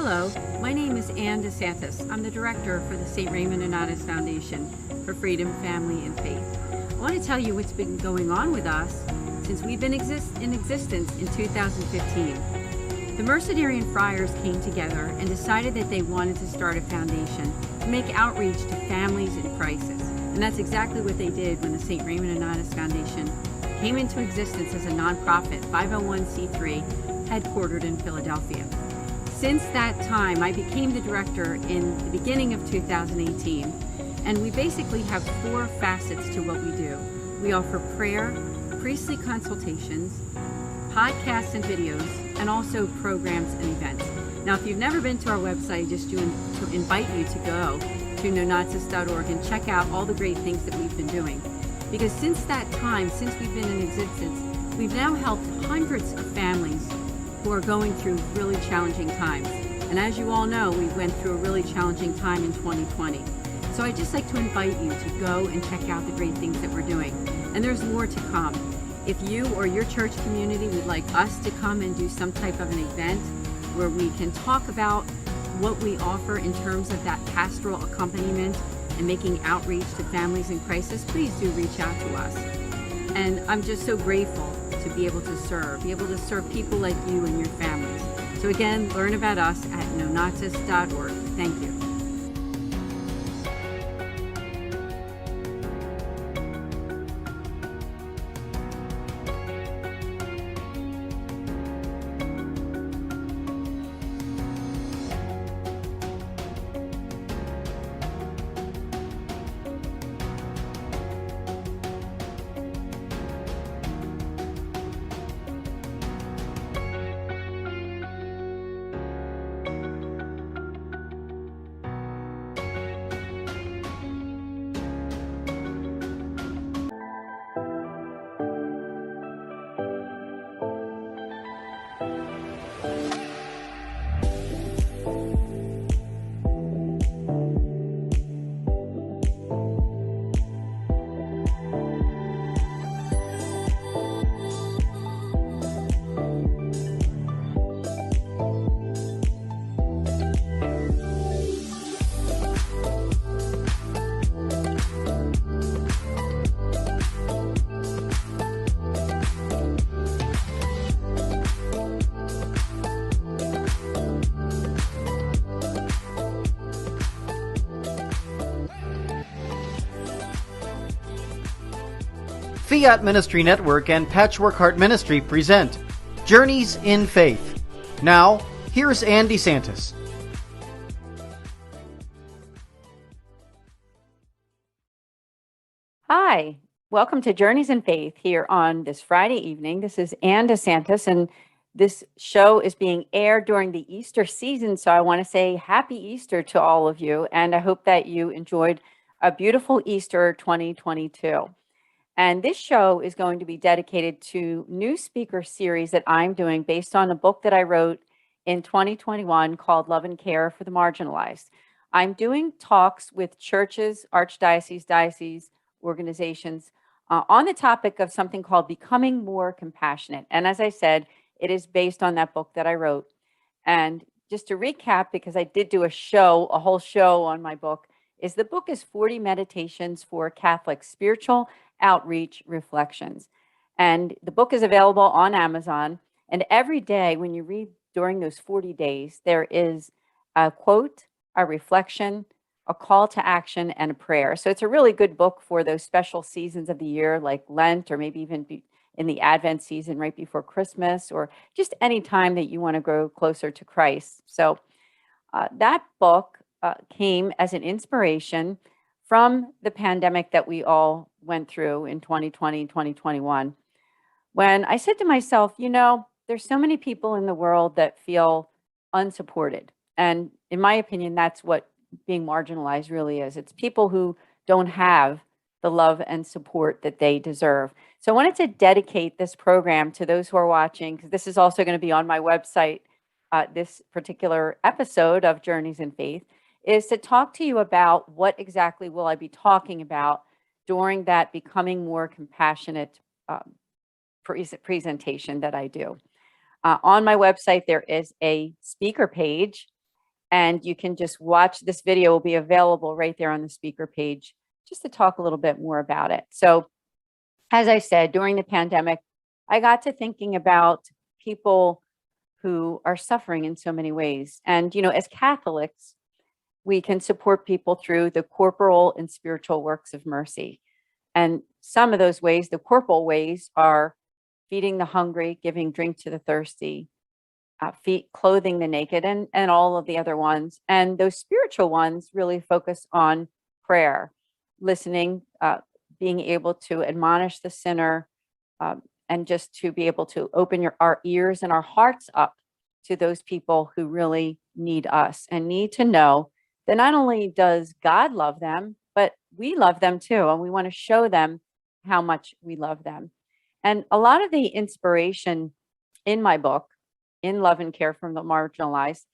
Hello, my name is Anne DeSantis. I'm the director for the St. Raymond Nonnatus Foundation for Freedom, Family, and Faith. I want to tell you what's been going on with us since we've been in existence in 2015. The Mercedarian Friars came together and decided that they wanted to start a foundation to make outreach to families in crisis. And that's exactly what they did when the St. Raymond Nonnatus Foundation came into existence as a nonprofit 501c3 headquartered in Philadelphia. Since that time, I became the director in the beginning of 2018, and we basically have four facets to what we do. We offer prayer, priestly consultations, podcasts and videos, and also programs and events. Now, if you've never been to our website, just to invite you to go to nonnatus.org and check out all the great things that we've been doing. Because since that time, since we've been in existence, we've now helped hundreds of families who are going through really challenging times. And as you all know, we went through a really challenging time in 2020. So I'd just like to invite you to go and check out the great things that we're doing. And there's more to come. If you or your church community would like us to come and do some type of an event where we can talk about what we offer in terms of that pastoral accompaniment and making outreach to families in crisis, please do reach out to us. And I'm just so grateful to be able to serve people like you and your families. So again, learn about us at nonnatus.org. Thank you. Fiat Ministry Network and Patchwork Heart Ministry present Journeys in Faith. Now, here's Anne DeSantis. Hi, welcome to Journeys in Faith here on this Friday evening. This is Anne DeSantis, and this show is being aired during the Easter season. So I want to say happy Easter to all of you, and I hope that you enjoyed a beautiful Easter 2022. And this show is going to be dedicated to new speaker series that I'm doing based on a book that I wrote in 2021 called Love and Care for the Marginalized. I'm doing talks with churches, archdioceses, dioceses, organizations on the topic of something called becoming more compassionate. And as I said, it is based on that book that I wrote. And just to recap, because I did do a whole show on my book, is the book is 40 meditations for Catholic spiritual outreach reflections. And the book is available on Amazon. And every day when you read during those 40 days, there is a quote, a reflection, a call to action, and a prayer. So it's a really good book for those special seasons of the year, like Lent, or maybe even in the Advent season right before Christmas, or just any time that you want to grow closer to Christ. So that book came as an inspiration from the pandemic that we all went through in 2020, 2021, when I said to myself, there's so many people in the world that feel unsupported. And in my opinion, that's what being marginalized really is. It's people who don't have the love and support that they deserve. So I wanted to dedicate this program to those who are watching, because this is also going to be on my website. This particular episode of Journeys in Faith is to talk to you about what exactly will I be talking about during that becoming more compassionate presentation that I do. On my website, there is a speaker page, And you can just watch this video will be available right there on the speaker page just to talk a little bit more about it. So as I said, during the pandemic, I got to thinking about people who are suffering in so many ways. And, as Catholics, we can support people through the corporal and spiritual works of mercy. And some of those ways, the corporal ways, are feeding the hungry, giving drink to the thirsty, clothing the naked, and all of the other ones. And those spiritual ones really focus on prayer, listening, being able to admonish the sinner, and just to be able to open our ears and our hearts up to those people who really need us and need to know that not only does God love them, but we love them too. And we want to show them how much we love them. And a lot of the inspiration in my book, In Love and Care from the Marginalized,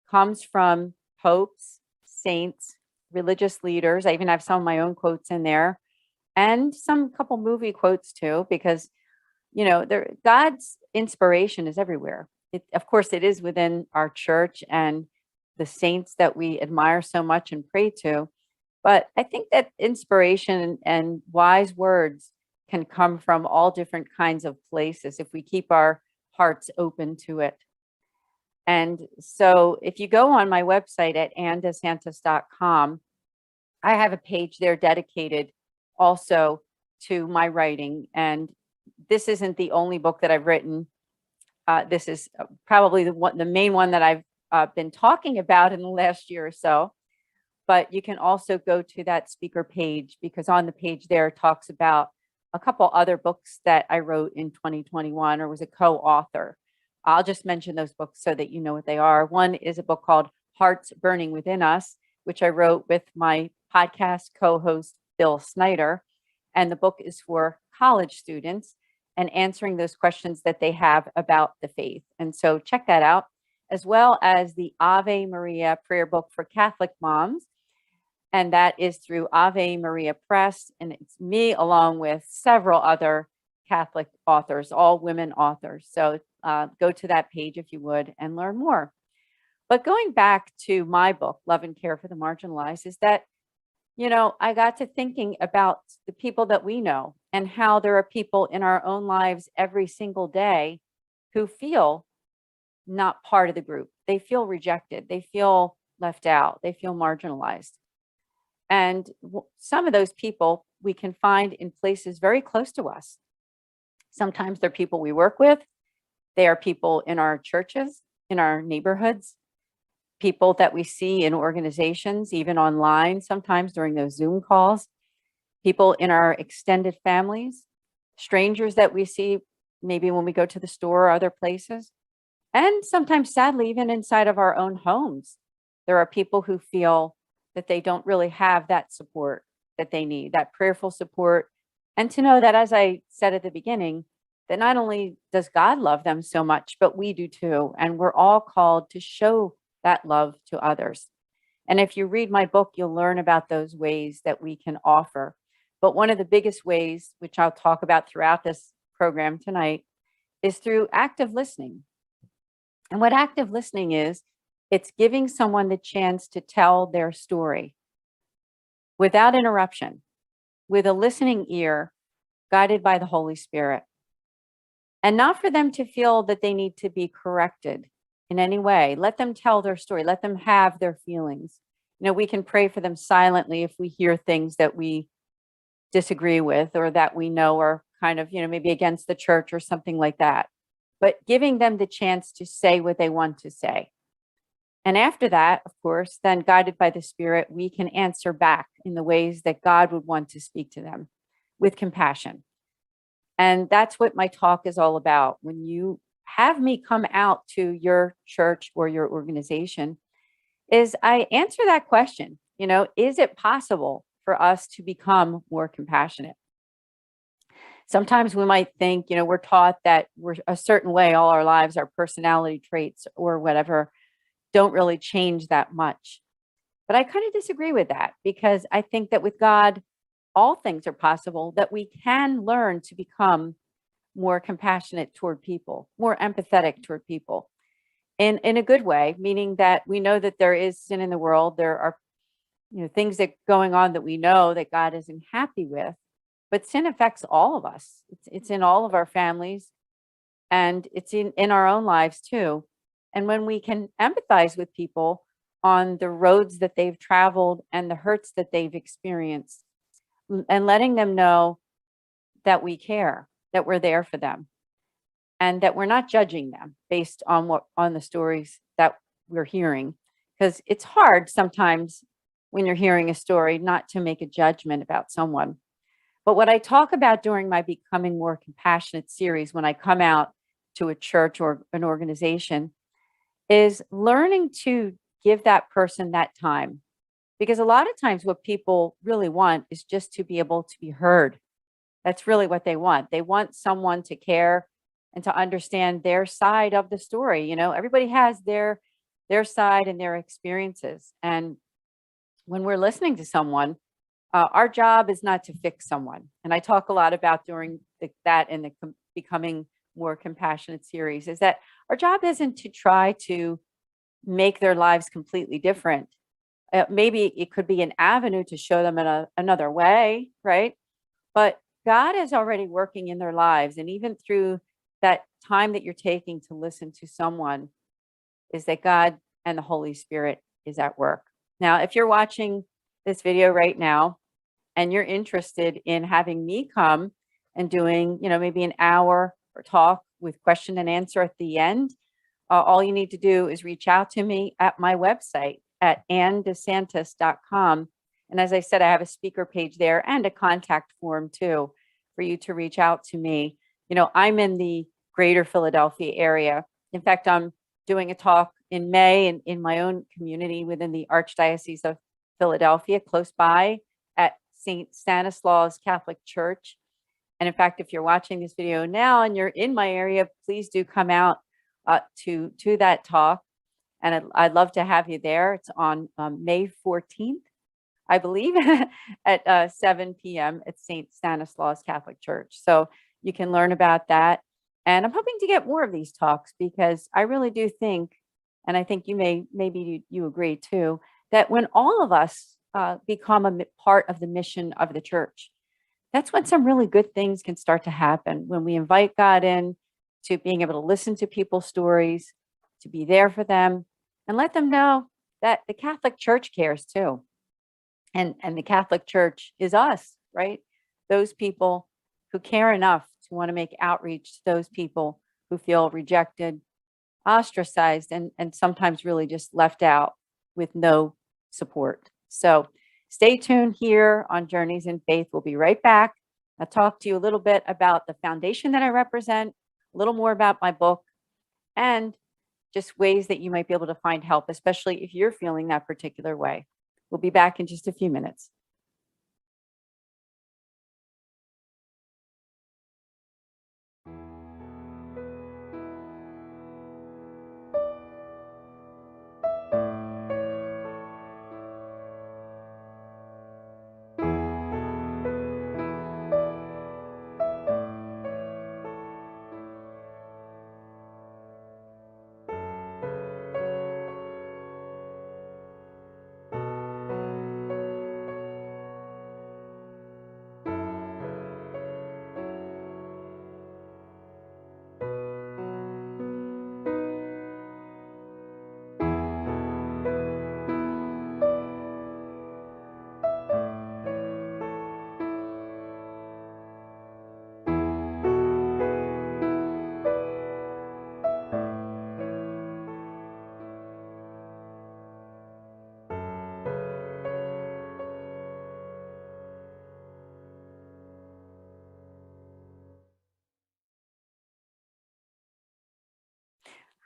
comes from popes, saints, religious leaders. I even have some of my own quotes in there, and some couple movie quotes too, because God's inspiration is everywhere. Of course, it is within our church and the saints that we admire so much and pray to. But I think that inspiration and wise words can come from all different kinds of places if we keep our hearts open to it. And so if you go on my website at annedesantis.com, I have a page there dedicated also to my writing. And this isn't the only book that I've written. This is probably the main one that I've been talking about in the last year or so. But you can also go to that speaker page, because on the page there it talks about a couple other books that I wrote in 2021 or was a co-author. I'll just mention those books so that you know what they are. One is a book called Hearts Burning Within Us, which I wrote with my podcast co-host, Bill Snyder. And the book is for college students and answering those questions that they have about the faith. And so check that out, as well as the Ave Maria prayer book for Catholic moms. And that is through Ave Maria Press. And it's me along with several other Catholic authors, all women authors. So go to that page if you would and learn more. But going back to my book, Love and Care for the Marginalized, is that, I got to thinking about the people that we know and how there are people in our own lives every single day who feel not part of the group. They feel rejected. They feel left out. They feel marginalized. And some of those people we can find in places very close to us. Sometimes they're people we work with. They are people in our churches, in our neighborhoods, people that we see in organizations, even online, sometimes during those Zoom calls, people in our extended families, strangers that we see maybe when we go to the store or other places, and sometimes, sadly, even inside of our own homes. There are people who feel that they don't really have that support that they need, that prayerful support. And to know that, as I said at the beginning, that not only does God love them so much, but we do too. And we're all called to show that love to others. And if you read my book, you'll learn about those ways that we can offer. But one of the biggest ways, which I'll talk about throughout this program tonight, is through active listening. And what active listening is, it's giving someone the chance to tell their story without interruption, with a listening ear, guided by the Holy Spirit. And not for them to feel that they need to be corrected in any way. Let them tell their story. Let them have their feelings. We can pray for them silently if we hear things that we disagree with or that we know are kind of, maybe against the church or something like that. But giving them the chance to say what they want to say. And after that, of course, then guided by the Spirit, we can answer back in the ways that God would want to speak to them with compassion. And that's what my talk is all about. When you have me come out to your church or your organization, is I answer that question, is it possible for us to become more compassionate? Sometimes we might think, we're taught that we're a certain way all our lives, our personality traits or whatever don't really change that much. But I kind of disagree with that, because I think that with God, all things are possible, that we can learn to become more compassionate toward people, more empathetic toward people. in a good way, meaning that we know that there is sin in the world. There are, things that going on that we know that God isn't happy with, but sin affects all of us. It's in all of our families, and it's in our own lives too. And when we can empathize with people on the roads that they've traveled and the hurts that they've experienced, and letting them know that we care, that we're there for them, and that we're not judging them based on the stories that we're hearing, because it's hard sometimes when you're hearing a story not to make a judgment about someone. But what I talk about during my Becoming More Compassionate series, when I come out to a church or an organization, is learning to give that person that time. Because a lot of times what people really want is just to be able to be heard. That's really what they want. They want someone to care and to understand their side of the story. Everybody has their side and their experiences. And when we're listening to someone, our job is not to fix someone. And I talk a lot about during that in the Becoming More Compassionate series, is that our job isn't to try to make their lives completely different. Maybe it could be an avenue to show them in another way, right? But God is already working in their lives. And even through that time that you're taking to listen to someone, is that God and the Holy Spirit is at work. Now, if you're watching this video right now and you're interested in having me come and doing, maybe an hour or talk with question and answer at the end, all you need to do is reach out to me at my website at annedesantis.com. And as I said, I have a speaker page there and a contact form too for you to reach out to me. I'm in the greater Philadelphia area. In fact, I'm doing a talk in May in my own community within the Archdiocese of Philadelphia, close by at St. Stanislaus Catholic Church. And in fact, if you're watching this video now and you're in my area, please do come out to that talk. And I'd love to have you there. It's on May 14th, I believe, at 7 p.m. at St. Stanislaus Catholic Church. So you can learn about that. And I'm hoping to get more of these talks, because I really do think, and I think maybe you agree too, that when all of us become a part of the mission of the church, that's when some really good things can start to happen. When we invite God in to being able to listen to people's stories, to be there for them, and let them know that the Catholic Church cares too. And the Catholic Church is us, right? Those people who care enough to want to make outreach to those people who feel rejected, ostracized, and sometimes really just left out with no support. So stay tuned here on Journeys in Faith. We'll be right back. I'll talk to you a little bit about the foundation that I represent, a little more about my book, and just ways that you might be able to find help, especially if you're feeling that particular way. We'll be back in just a few minutes.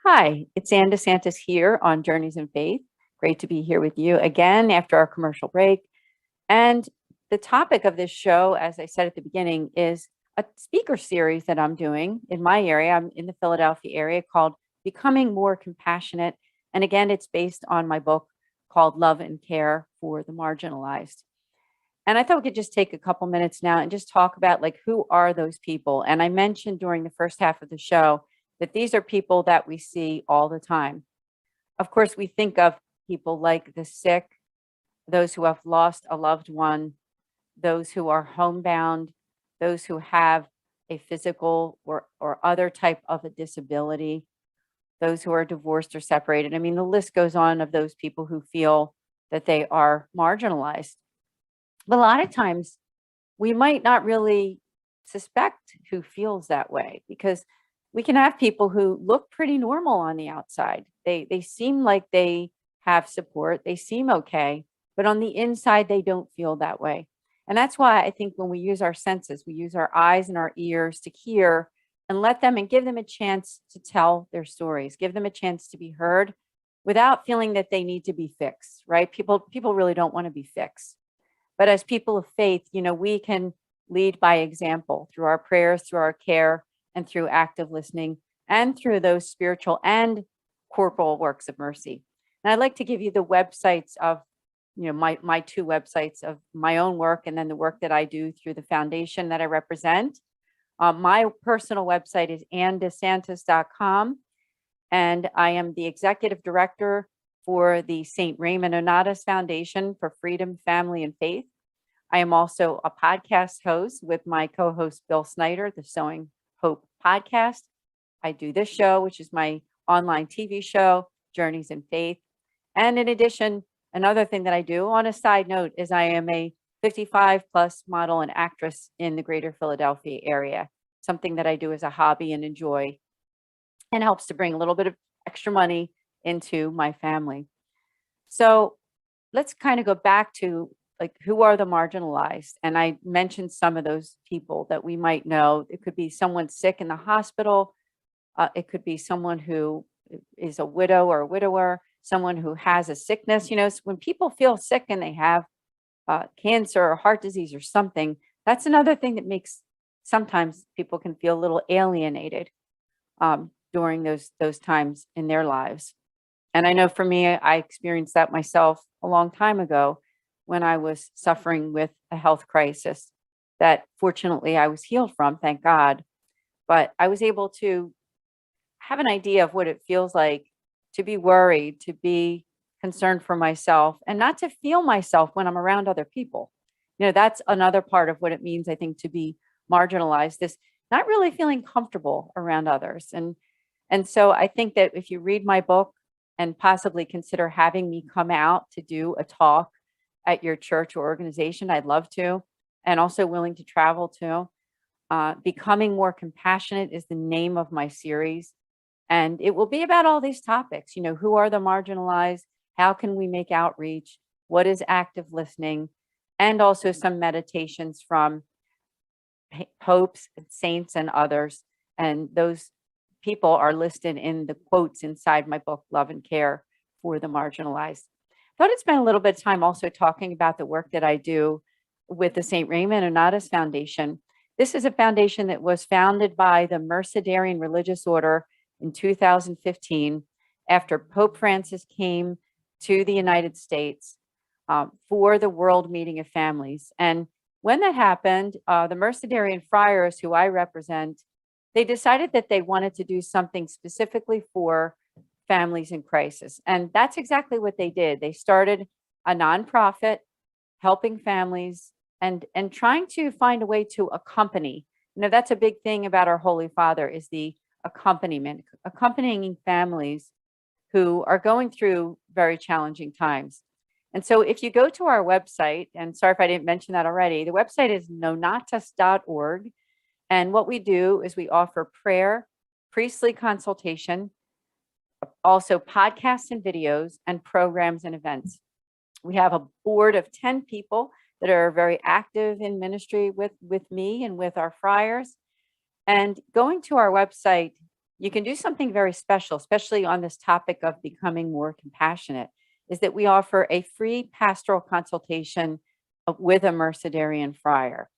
Hi, it's Anne DeSantis here on Journeys in Faith. Great to be here with you again after our commercial break. And the topic of this show, as I said at the beginning, is a speaker series that I'm doing in my area. I'm in the Philadelphia area, called Becoming More Compassionate. And again, it's based on my book called Love and Care for the Marginalized. And I thought we could just take a couple minutes now and just talk about, like, who are those people? And I mentioned during the first half of the show that these are people that we see all the time. Of course, we think of people like the sick, those who have lost a loved one, those who are homebound, those who have a physical or other type of a disability, those who are divorced or separated. I mean, the list goes on of those people who feel that they are marginalized. But a lot of times we might not really suspect who feels that way, because we can have people who look pretty normal on the outside. They seem like they have support, they seem okay, but on the inside they don't feel that way. And that's why I think when we use our senses, we use our eyes and our ears to hear and let them and give them a chance to tell their stories, give them a chance to be heard without feeling that they need to be fixed, right? People really don't want to be fixed. But as people of faith, we can lead by example through our prayers, through our care, and through active listening, and through those spiritual and corporal works of mercy. And I'd like to give you the websites of, my two websites of my own work, and then the work that I do through the foundation that I represent. My personal website is annedesantis.com, and I am the executive director for the St. Raymond Onatus Foundation for Freedom, Family, and Faith. I am also a podcast host with my co-host Bill Snyder, the Sowing Hope podcast. I do this show, which is my online TV show, Journeys in Faith. And in addition, another thing that I do on a side note is I am a 55 plus model and actress in the greater Philadelphia area, something that I do as a hobby and enjoy, and helps to bring a little bit of extra money into my family. So let's kind of go back to, like, who are the marginalized? And I mentioned some of those people that we might know. It could be someone sick in the hospital. It could be someone who is a widow or a widower, someone who has a sickness. When people feel sick and they have cancer or heart disease or something, that's another thing that makes sometimes people can feel a little alienated during those times in their lives. And I know for me, I experienced that myself a long time ago when I was suffering with a health crisis that fortunately I was healed from, thank God. But I was able to have an idea of what it feels like to be worried, to be concerned for myself, and not to feel myself when I'm around other people. That's another part of what it means, I think, to be marginalized, this not really feeling comfortable around others. And so I think that if you read my book and possibly consider having me come out to do a talk at your church or organization, I'd love to, and also willing to travel to. Becoming More Compassionate is the name of my series. And it will be about all these topics. Who are the marginalized? How can we make outreach? What is active listening? And also some meditations from popes, saints, and others. And those people are listed in the quotes inside my book, Love and Care for the Marginalized. Thought I'd spend a little bit of time also talking about the work that I do with the St. Raymond Onatus Foundation. This is a foundation that was founded by the Mercedarian Religious Order in 2015 after Pope Francis came to the United States for the World Meeting of Families. And when that happened, the Mercedarian friars, who I represent, they decided that they wanted to do something specifically for families in crisis. And that's exactly what they did. They started a nonprofit helping families and trying to find a way to accompany. That's a big thing about our Holy Father, is the accompaniment, accompanying families who are going through very challenging times. And so if you go to our website, and sorry if I didn't mention that already, the website is nonatus.org. And what we do is we offer prayer, priestly consultation, also podcasts and videos, and programs and events. We have a board of 10 people that are very active in ministry with me and with our friars. And going to our website, you can do something very special, especially on this topic of becoming more compassionate, is that we offer a free pastoral consultation with a Mercedarian friar.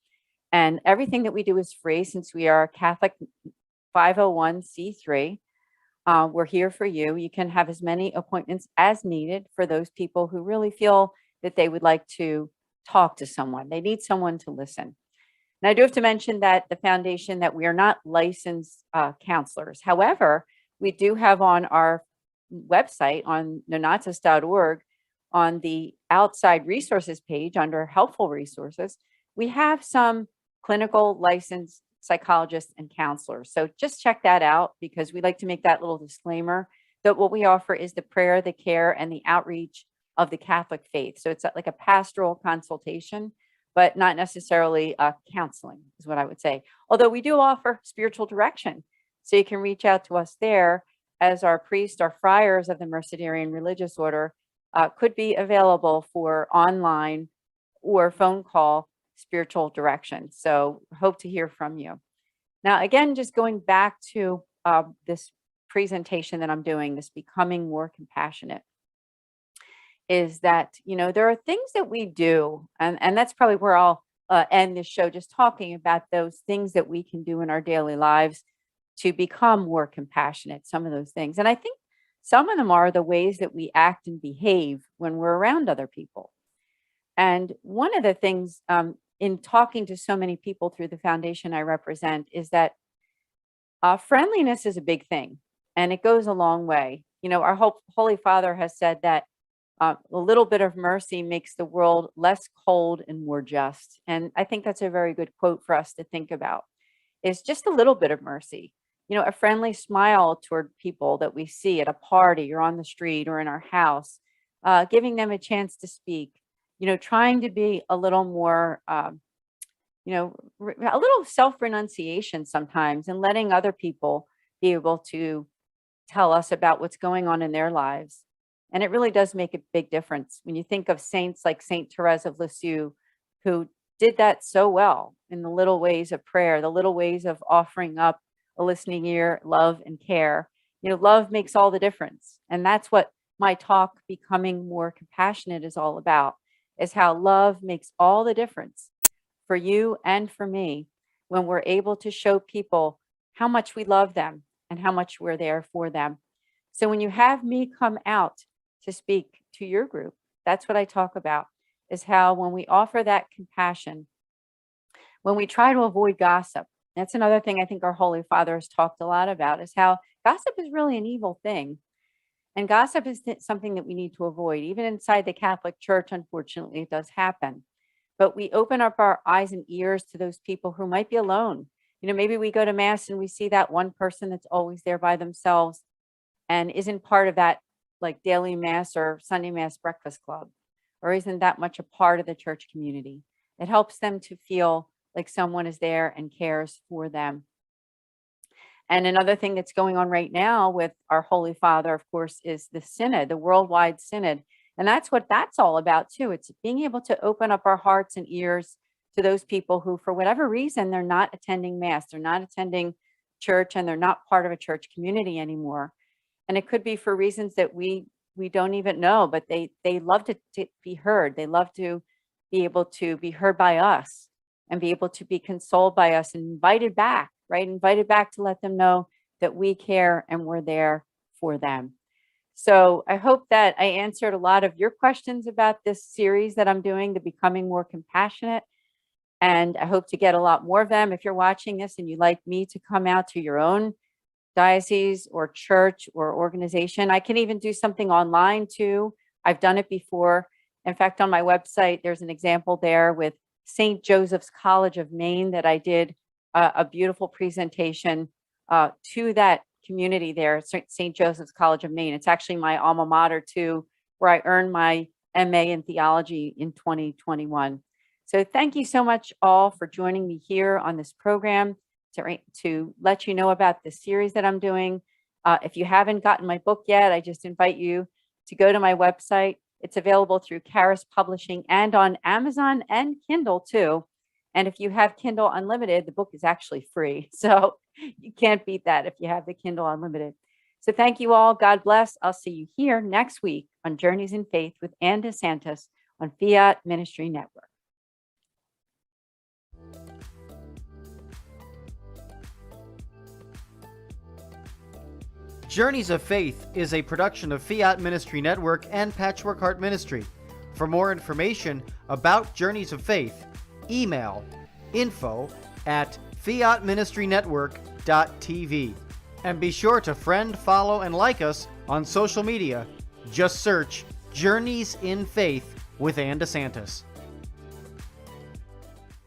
And everything that we do is free, since we are a Catholic 501c3. We're here for you. You can have as many appointments as needed for those people who really feel that they would like to talk to someone. They need someone to listen. And I do have to mention that the foundation, that we are not licensed counselors. However, we do have on our website on nonatas.org, on the outside resources page under helpful resources, we have some clinical licensed psychologists and counselors. So just check that out, because we like to make that little disclaimer that what we offer is the prayer, the care, and the outreach of the Catholic faith. So it's like a pastoral consultation, but not necessarily counseling, is what I would say. Although we do offer spiritual direction. So you can reach out to us there, as our priests, our friars of the Mercedarian religious order could be available for online or phone call spiritual direction. So hope to hear from you. Now, again, just going back to this presentation that I'm doing, this Becoming More Compassionate, is that, there are things that we do, and that's probably where I'll end this show, just talking about those things that we can do in our daily lives to become more compassionate, some of those things. And I think some of them are the ways that we act and behave when we're around other people. And one of the things in talking to so many people through the foundation I represent is that friendliness is a big thing, and it goes a long way. Our Holy Father has said that a little bit of mercy makes the world less cold and more just. And I think that's a very good quote for us to think about, is just a little bit of mercy. A friendly smile toward people that we see at a party or on the street or in our house, giving them a chance to speak, trying to be a little more, a little self-renunciation sometimes, and letting other people be able to tell us about what's going on in their lives. And it really does make a big difference when you think of saints like Saint Therese of Lisieux, who did that so well in the little ways of prayer, the little ways of offering up a listening ear, love, and care. Love makes all the difference. And that's what my talk, Becoming More Compassionate, is all about, is how love makes all the difference for you and for me when we're able to show people how much we love them and how much we're there for them. So when you have me come out to speak to your group, that's what I talk about, is how when we offer that compassion, when we try to avoid gossip. That's another thing I think our Holy Father has talked a lot about, is how gossip is really an evil thing. And gossip is something that we need to avoid. Even inside the Catholic Church, unfortunately, it does happen. But we open up our eyes and ears to those people who might be alone. Maybe we go to Mass and we see that one person that's always there by themselves and isn't part of that, like, daily Mass or Sunday Mass breakfast club, or isn't that much a part of the church community. It helps them to feel like someone is there and cares for them. And another thing that's going on right now with our Holy Father, of course, is the Synod, the Worldwide Synod. And that's what that's all about too. It's being able to open up our hearts and ears to those people who, for whatever reason, they're not attending Mass, they're not attending church, and they're not part of a church community anymore. And it could be for reasons that we don't even know, but they love to be heard. They love to be able to be heard by us and be able to be consoled by us and invited back, right? Invited back to let them know that we care and we're there for them. So I hope that I answered a lot of your questions about this series that I'm doing, the Becoming More Compassionate. And I hope to get a lot more of them. If you're watching this and you'd like me to come out to your own diocese or church or organization, I can even do something online too. I've done it before. In fact, on my website, there's an example there with St. Joseph's College of Maine that I did a beautiful presentation to that community there, St. Joseph's College of Maine. It's actually my alma mater too, where I earned my MA in theology in 2021. So thank you so much all for joining me here on this program to let you know about the series that I'm doing. If you haven't gotten my book yet, I just invite you to go to my website. It's available through Charis Publishing and on Amazon and Kindle too. And if you have Kindle Unlimited, the book is actually free. So you can't beat that if you have the Kindle Unlimited. So thank you all. God bless. I'll see you here next week on Journeys in Faith with Anne DeSantis on Fiat Ministry Network. Journeys of Faith is a production of Fiat Ministry Network and Patchwork Heart Ministry. For more information about Journeys of Faith, email info@fiatministrynetwork.tv. And be sure to friend, follow, and like us on social media. Just search Journeys in Faith with Anne DeSantis.